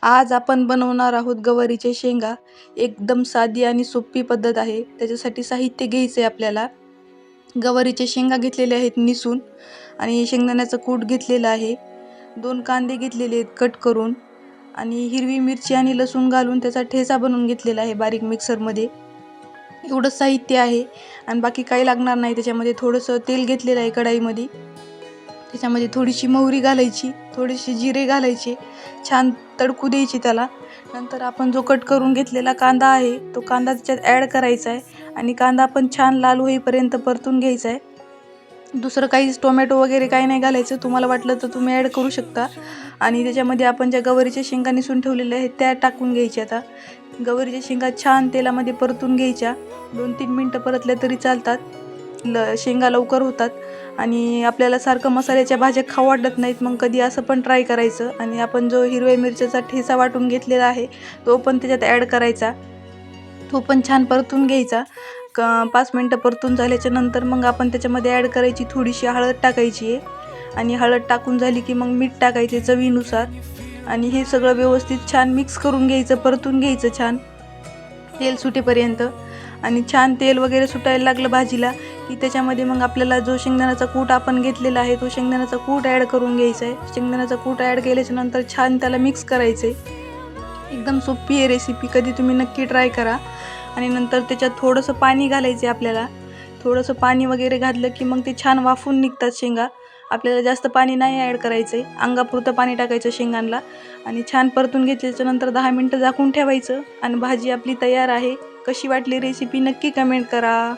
आज आपण बनवणार आहोत गवारीच्या शेंगा. एकदम साधी आणि सोपी पद्धत आहे. त्याच्यासाठी साहित्य घ्यायचे आपल्याला. गवारीच्या शेंगा घेतलेल्या आहेत निसून आणि शेंगदाण्याचं कूट घेतलेलं आहे. 2 कांदे घेतलेले आहेत कट करून आणि हिरवी मिरची आणि लसूण घालून त्याचा ठेचा बनवून घेतलेला आहे बारीक मिक्सरमध्ये. एवढं साहित्य आहे आणि बाकी काही लागणार नाही. त्याच्यामध्ये थोडंसं तेल घेतलेलं आहे कढईमध्ये. त्याच्यामध्ये थोडीशी मोहरी घालायची, थोडेसे जिरे घालायचे, छान तडकू द्यायची त्याला. नंतर आपण जो कट करून घेतलेला कांदा आहे तो कांदा त्याच्यात ॲड करायचा आहे आणि कांदा पण छान लाल होईपर्यंत परतून घ्यायचा आहे. दुसरं काहीच टोमॅटो वगैरे काही नाही घालायचं. तुम्हाला वाटलं तर तुम्ही ॲड करू शकता. आणि त्याच्यामध्ये आपण ज्या गवारीच्या शेंगा निसून ठेवलेल्या आहेत त्या टाकून घ्यायच्या. आता गवारीच्या शेंगा छान तेलामध्ये परतून घ्यायच्या. 2-3 मिनटं परतल्या तरी चालतात. शेंगा लवकर होतात आणि आपल्याला सारखं मसाल्याच्या भाज्या खाऊ वाटत नाहीत. मग कधी असं पण ट्राय करायचं. आणि आपण जो हिरव्या मिरच्याचा ठेचा वाटून घेतलेला आहे तो पण त्याच्यात ॲड करायचा. तो पण छान परतून घ्यायचा. 5 मिनटं परतून झाल्याच्या नंतर मग आपण त्याच्यामध्ये ॲड करायची थोडीशी हळद टाकायची आहे. आणि हळद टाकून झाली की मग मीठ टाकायचे चवीनुसार. आणि हे सगळं व्यवस्थित छान मिक्स करून घ्यायचं, परतून घ्यायचं छान तेल सुटेपर्यंत. आणि छान तेल वगैरे सुटायला लागलं भाजीला की त्याच्यामध्ये मग आपल्याला जो शेंगदाण्याचा कूट आपण घेतलेला आहे तो शेंगदाण्याचा कूट ॲड करून घ्यायचा आहे. शेंगदाण्याचा कूट ॲड केल्याच्या नंतर छान त्याला मिक्स करायचं आहे. एकदम सोपी आहे रेसिपी, कधी तुम्ही नक्की ट्राय करा. आणि नंतर त्याच्यात थोडंसं पाणी घालायचं आहे आपल्याला. थोडंसं पाणी वगैरे घातलं की मग ते छान वाफून निघतात शेंगा. आपल्याला जास्त पाणी नाही ॲड करायचं आहे, अंगापुरतं पाणी टाकायचं शेंगांना. आणि छान परतून घेतल्याच्यानंतर 10 मिनटं झाकून ठेवायचं आणि भाजी आपली तयार आहे. कशी वाटली रेसिपी नक्की कमेंट करा.